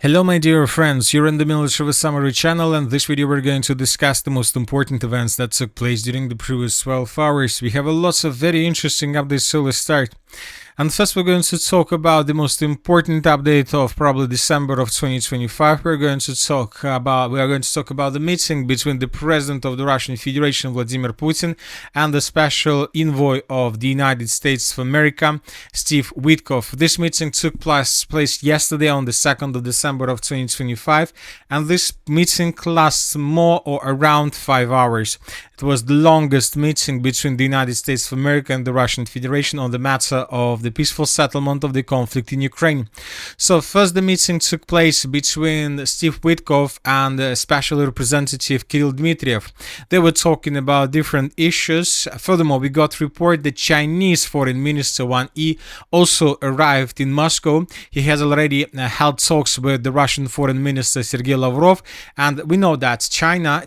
Hello my dear friends, you're in the Military Summary channel, and this video we're going to discuss the most important events that took place during the previous 12 hours. We have a lots of very interesting updates, so let's start. And first we're going to talk about the most important update of probably December of 2025. We are going to talk about the meeting between the President of the Russian Federation, Vladimir Putin, and the Special Envoy of the United States of America, Steve Witkoff. This meeting took place yesterday on the 2nd of December of 2025, and this meeting lasts more or around 5 hours. It was the longest meeting between the United States of America and the Russian Federation on the matter of the peaceful settlement of the conflict in Ukraine. So first the meeting took place between Steve Witkoff and Special Representative Kirill Dmitriev. They were talking about different issues. Furthermore, we got report that Chinese Foreign Minister Wang Yi also arrived in Moscow. He has already held talks with the Russian Foreign Minister Sergei Lavrov, and we know that China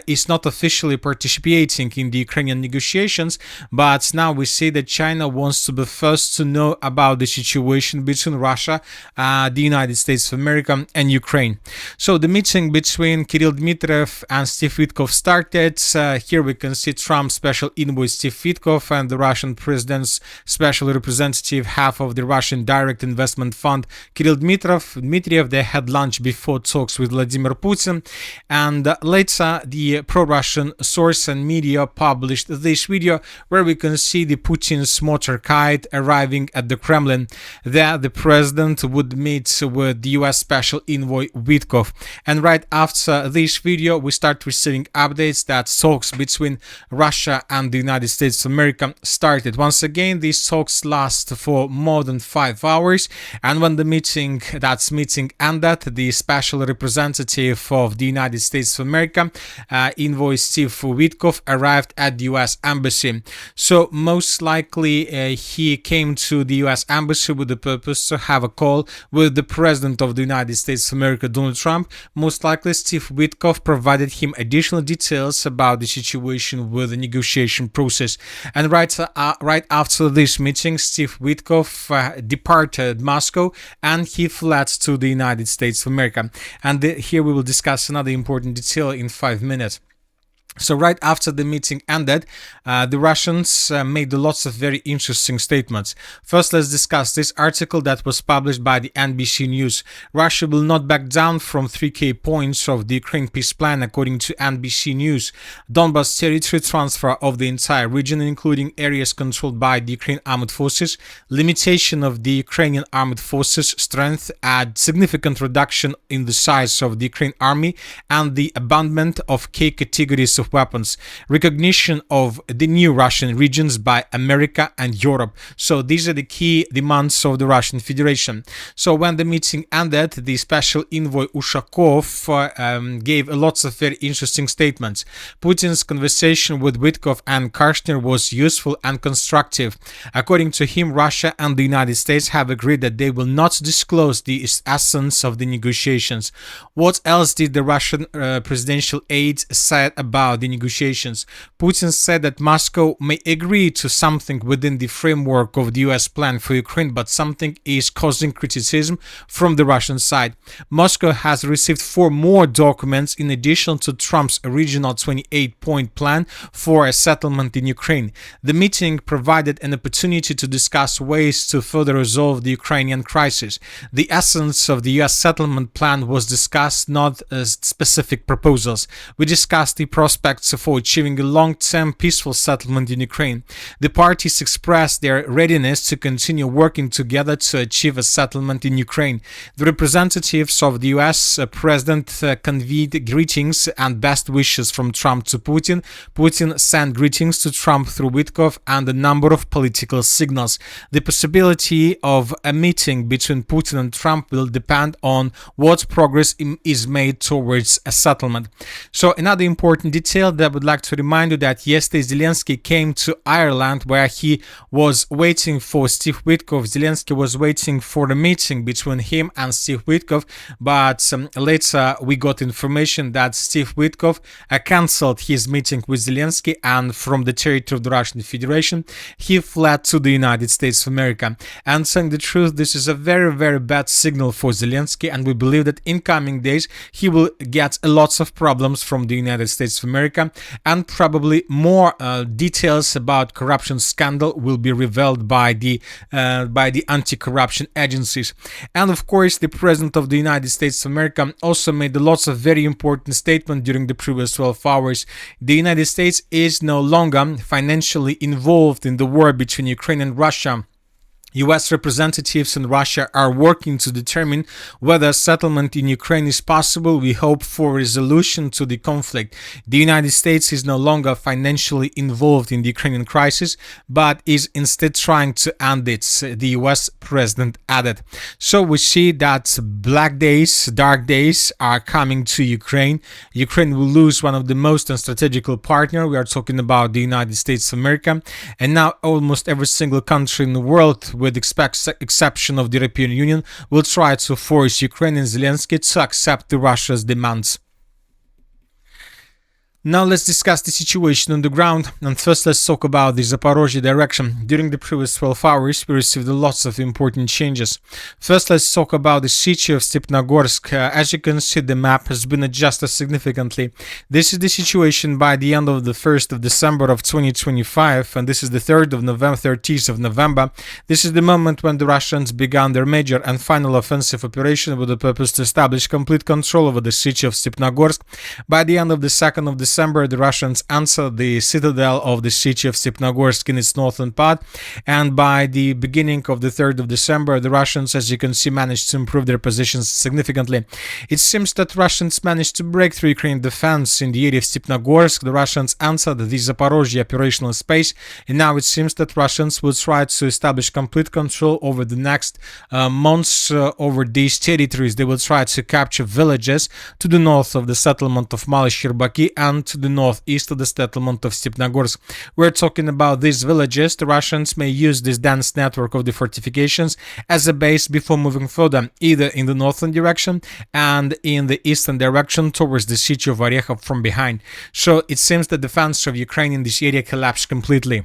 is not officially participating in the Ukrainian negotiations, but now we see that China wants to be first to know about the situation between Russia, the United States of America, and Ukraine. So the meeting between Kirill Dmitriev and Steve Witkoff started. Here we can see Trump's special envoy Steve Witkoff and the Russian president's special representative, half of the Russian direct investment fund, Kirill Dmitriev. They had lunch before talks with Vladimir Putin, and later the pro-Russian source and media published this video where we can see the Putin's motorcade arriving at the Kremlin. There the president would meet with the US Special Envoy Witkoff. And right after this video we start receiving updates that talks between Russia and the United States of America started. Once again, these talks last for more than 5 hours, and when the meeting ended, the special representative of the United States of America, envoy Steve Witkoff, arrived at the US Embassy. So most likely he came to the US Embassy with the purpose to have a call with the President of the United States of America, Donald Trump. Most likely Steve Witkoff provided him additional details about the situation with the negotiation process. And right after this meeting, Steve Witkoff departed Moscow and he fled to the United States of America. And here we will discuss another important detail in 5 minutes. So right after the meeting ended, the Russians made lots of very interesting statements. First, let's discuss this article that was published by the NBC News. Russia will not back down from 3 key points of the Ukraine peace plan, according to NBC News. Donbas territory transfer of the entire region, including areas controlled by the Ukraine armed forces, limitation of the Ukrainian armed forces strength, and significant reduction in the size of the Ukraine army, and the abandonment of key categories of weapons, recognition of the new Russian regions by America and Europe. So these are the key demands of the Russian Federation. So when the meeting ended, the special envoy Ushakov gave lots of very interesting statements. Putin's conversation with Witkoff and Karshner was useful and constructive. According to him, Russia and the United States have agreed that they will not disclose the essence of the negotiations. What else did the Russian presidential aide say about the negotiations? Putin said that Moscow may agree to something within the framework of the US plan for Ukraine, but something is causing criticism from the Russian side. Moscow has received 4 more documents in addition to Trump's original 28-point plan for a settlement in Ukraine. The meeting provided an opportunity to discuss ways to further resolve the Ukrainian crisis. The essence of the US settlement plan was discussed, not specific proposals. We discussed the prospects for achieving a long-term peaceful settlement in Ukraine. The parties expressed their readiness to continue working together to achieve a settlement in Ukraine. The representatives of the US President conveyed greetings and best wishes from Trump to Putin. Putin sent greetings to Trump through Witkoff and a number of political signals. The possibility of a meeting between Putin and Trump will depend on what progress is made towards a settlement. So another important detail detailed, I would like to remind you that yesterday Zelensky came to Ireland, where he was waiting for Steve Witkoff. Zelensky was waiting for a meeting between him and Steve Witkoff, but later we got information that Steve Witkoff cancelled his meeting with Zelensky, and from the territory of the Russian Federation he fled to the United States of America. And saying the truth, this is a very, very bad signal for Zelensky, and we believe that in coming days he will get lots of problems from the United States of America, and probably more details about corruption scandal will be revealed by the anti-corruption agencies. And of course, the President of the United States of America also made lots of very important statements during the previous 12 hours. The United States is no longer financially involved in the war between Ukraine and Russia. US representatives in Russia are working to determine whether settlement in Ukraine is possible. We hope for resolution to the conflict. The United States is no longer financially involved in the Ukrainian crisis, but is instead trying to end it, the US president added. So we see that black days, dark days are coming to Ukraine. Ukraine will lose one of the most strategical partners. We are talking about the United States of America. And now almost every single country in the world, with the exception of the European Union, will try to force Ukraine and Zelensky to accept Russia's demands. Now let's discuss the situation on the ground, and first let's talk about the Zaporozhye direction. During the previous 12 hours we received lots of important changes. First, let's talk about the city of Stepnogorsk. As you can see, the map has been adjusted significantly. This is the situation by the end of the 1st of December of 2025, and this is the 3rd of November, 30th of November. This is the moment when the Russians began their major and final offensive operation with the purpose to establish complete control over the city of Stepnogorsk. By the end of the 2nd of December, the Russians answered the citadel of the city of Stepnogorsk in its northern part, and by the beginning of the 3rd of December, the Russians, as you can see, managed to improve their positions significantly. It seems that Russians managed to break through Ukrainian defense in the area of Stepnogorsk. The Russians answered the Zaporozhye operational space, and now it seems that Russians will try to establish complete control over the next months over these territories. They will try to capture villages to the north of the settlement of Maly-Sherbaki and to the northeast of the settlement of Stepnogorsk. We're talking about these villages. The Russians may use this dense network of the fortifications as a base before moving further, either in the northern direction and in the eastern direction towards the city of Orekhov from behind. So it seems the defense of Ukraine in this area collapsed completely.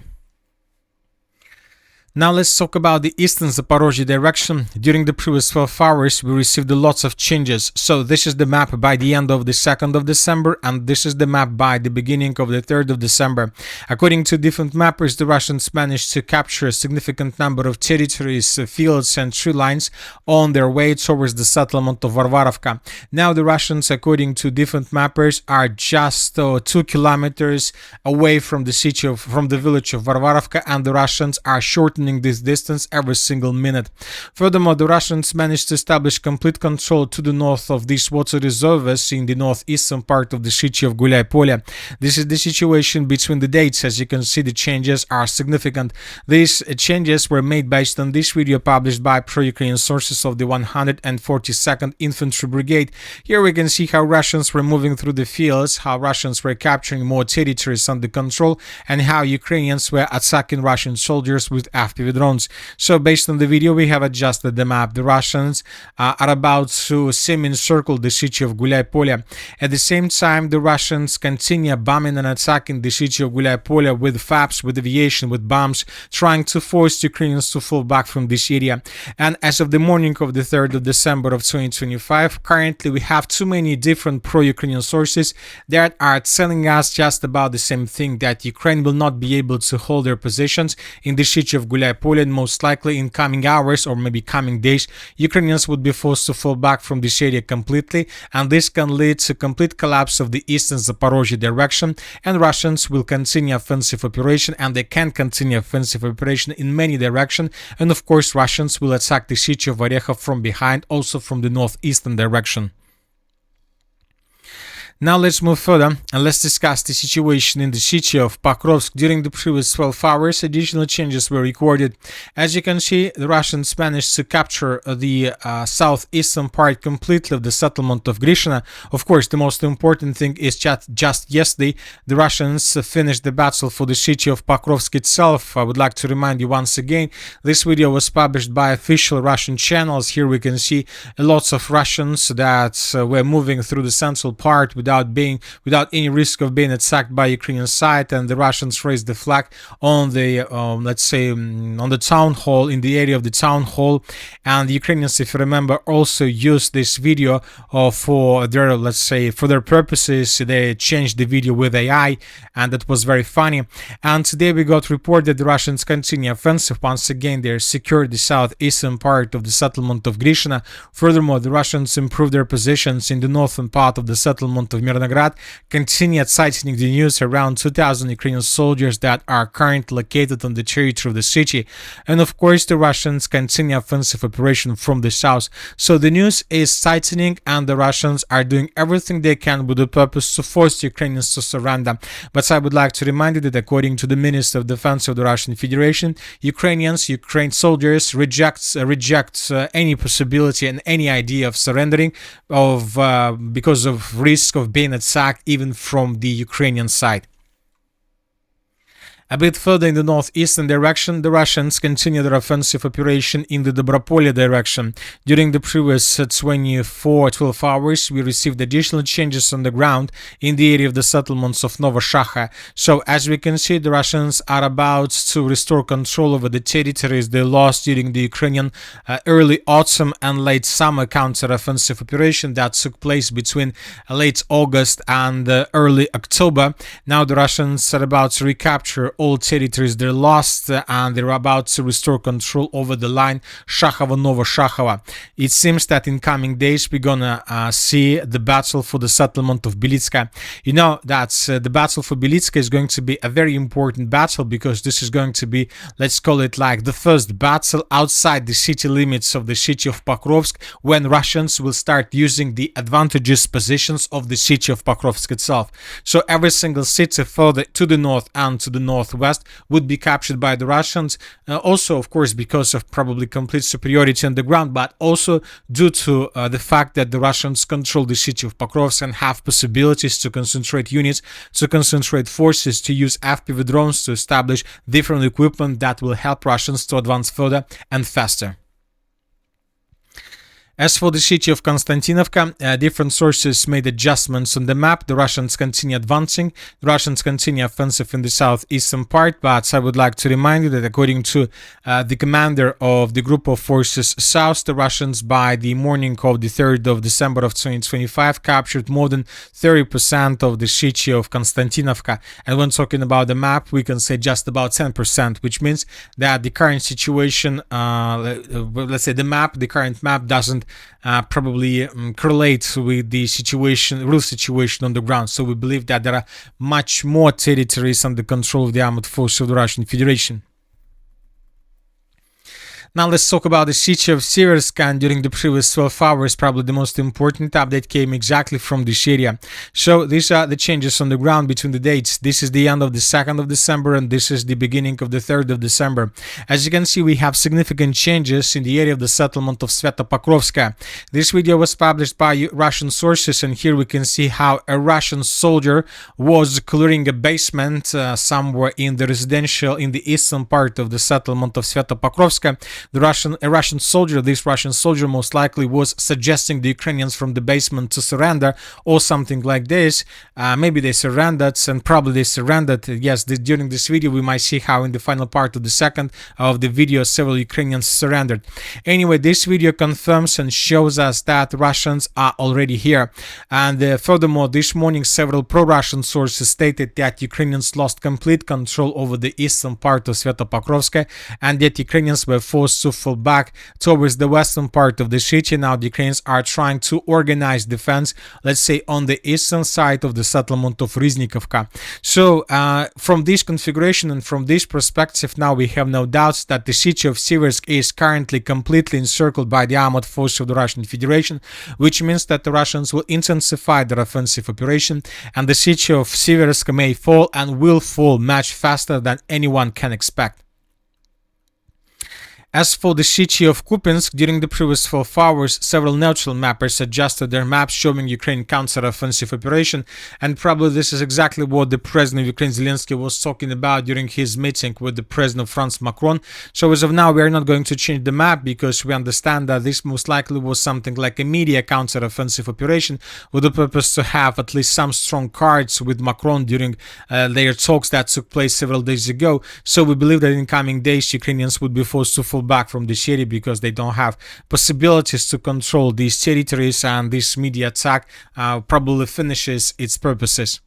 Now let's talk about the eastern Zaporozhye direction. During the previous 12 hours we received lots of changes. So this is the map by the end of the 2nd of December, and this is the map by the beginning of the 3rd of December. According to different mappers, the Russians managed to capture a significant number of territories, fields and tree lines on their way towards the settlement of Varvarovka. Now the Russians, according to different mappers, are just 2 kilometers away from the village of Varvarovka, and the Russians are shortening this distance every single minute. Furthermore, the Russians managed to establish complete control to the north of these water reservoirs in the northeastern part of the city of Gulyai-Polye. This is the situation between the dates. As you can see, the changes are significant. These changes were made based on this video published by pro-Ukrainian sources of the 142nd Infantry Brigade. Here we can see how Russians were moving through the fields, how Russians were capturing more territories under control, and how Ukrainians were attacking Russian soldiers with FPV drones. So based on the video, we have adjusted the map. The Russians are about to semi-encircle the city of Gulyai-Polye. At the same time, the Russians continue bombing and attacking the city of Gulyai-Polye with FABs, with aviation, with bombs, trying to force Ukrainians to fall back from this area. And as of the morning of the 3rd of December of 2025, currently we have too many different pro-Ukrainian sources that are telling us just about the same thing, that Ukraine will not be able to hold their positions in the city of Gulyai-Polye, and most likely in coming hours or maybe coming days, Ukrainians would be forced to fall back from this area completely, and this can lead to complete collapse of the eastern Zaporozhye direction, and Russians will continue offensive operation, and they can continue offensive operation in many directions, and of course Russians will attack the city of Orekhov from behind, also from the northeastern direction. Now let's move further and let's discuss the situation in the city of Pokrovsk. During the previous 12 hours, additional changes were recorded. As you can see, the Russians managed to capture the southeastern part completely of the settlement of Grishina. Of course, the most important thing is just yesterday, the Russians finished the battle for the city of Pokrovsk itself. I would like to remind you once again, this video was published by official Russian channels. Here we can see lots of Russians that were moving through the central part without any risk of being attacked by Ukrainian side, and the Russians raised the flag on the let's say on the town hall, in the area of the town hall, and the Ukrainians, if you remember, also used this video for their, let's say, for their purposes. They changed the video with AI, and that was very funny. And today we got report that the Russians continue offensive. Once again, they secured the southeastern part of the settlement of Grishina. Furthermore, the Russians improved their positions in the northern part of the settlement of Mirnograd, continued citing the news around 2,000 Ukrainian soldiers that are currently located on the territory of the city. And of course, the Russians continue offensive operation from the south. So the news is tightening, and the Russians are doing everything they can with the purpose to force the Ukrainians to surrender. But I would like to remind you that according to the Minister of Defense of the Russian Federation, Ukraine soldiers reject any possibility and any idea of surrendering because of risk of being attacked even from the Ukrainian side. A bit further in the northeastern direction, the Russians continue their offensive operation in the Dobropolye direction. During the previous 12 hours, we received additional changes on the ground in the area of the settlements of Novoshacha. So, as we can see, the Russians are about to restore control over the territories they lost during the Ukrainian early autumn and late summer counter-offensive operation that took place between late August and early October. Now the Russians are about to recapture all territories they lost, and they're about to restore control over the line Shakhova-Novoshakhova. It seems that in coming days we're gonna see the battle for the settlement of Belitska. You know that the battle for Belitska is going to be a very important battle, because this is going to be, let's call it like the first battle outside the city limits of the city of Pokrovsk, when Russians will start using the advantageous positions of the city of Pokrovsk itself. So every single city further to the north and to the northwest would be captured by the Russians, also of course because of probably complete superiority on the ground, but also due to the fact that the Russians control the city of Pokrovsk and have possibilities to concentrate units, to concentrate forces, to use FPV drones to establish different equipment that will help Russians to advance further and faster. As for the city of Konstantinovka, different sources made adjustments on the map. The Russians continue advancing. The Russians continue offensive in the southeastern part, but I would like to remind you that according to the commander of the group of forces south, the Russians by the morning of the 3rd of December of 2025 captured more than 30% of the city of Konstantinovka. And when talking about the map, we can say just about 10%, which means that the current situation, let's say the current map doesn't probably correlate with the real situation on the ground. So we believe that there are much more territories under control of the armed forces of the Russian Federation. Now let's talk about the city of Siversk, and during the previous 12 hours, probably the most important update came exactly from this area. So these are the changes on the ground between the dates. This is the end of the 2nd of December, and this is the beginning of the 3rd of December. As you can see, we have significant changes in the area of the settlement of Svetopokovska. This video was published by Russian sources, and here we can see how a Russian soldier was clearing a basement somewhere in the eastern part of the settlement of Svetopokovska. A Russian soldier most likely was suggesting the Ukrainians from the basement to surrender or something like this. Maybe they surrendered, and probably they surrendered. Yes, during this video we might see how in the final part of the second of the video several Ukrainians surrendered. Anyway, this video confirms and shows us that Russians are already here. And furthermore, this morning several pro-Russian sources stated that Ukrainians lost complete control over the eastern part of Svetopokovska, and that Ukrainians were forced forced to fall back towards the western part of the city. Now the Ukrainians are trying to organize defense, let's say, on the eastern side of the settlement of Riznikovka. So from this configuration and from this perspective, now we have no doubts that the city of Siversk is currently completely encircled by the armored forces of the Russian Federation, which means that the Russians will intensify their offensive operation, and the city of Siversk may fall and will fall much faster than anyone can expect. As for the city of Kupiansk, during the previous 12 hours, several neutral mappers adjusted their maps showing Ukraine counter-offensive operation, and probably this is exactly what the President of Ukraine Zelensky was talking about during his meeting with the President of France Macron. So as of now, we are not going to change the map because we understand that this most likely was something like a media counter-offensive operation with the purpose to have at least some strong cards with Macron during their talks that took place several days ago. So we believe that in coming days, Ukrainians would be forced to fall back from the city because they don't have possibilities to control these territories, and this media attack probably finishes its purposes.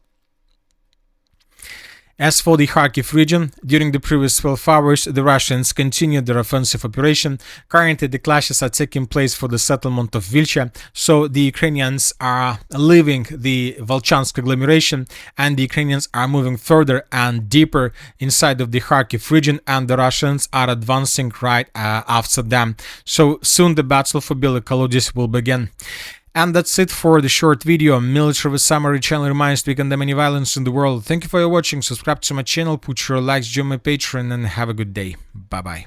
As for the Kharkiv region, during the previous 12 hours, the Russians continued their offensive operation. Currently, the clashes are taking place for the settlement of Vilcha, so the Ukrainians are leaving the Volchansk agglomeration, and the Ukrainians are moving further and deeper inside of the Kharkiv region, and the Russians are advancing right after them. So soon the battle for Belgorod will begin. And that's it for the short video. Military Summary channel reminds to condemn any violence in the world. Thank you for your watching. Subscribe to my channel, put your likes, join my Patreon, and have a good day. Bye bye.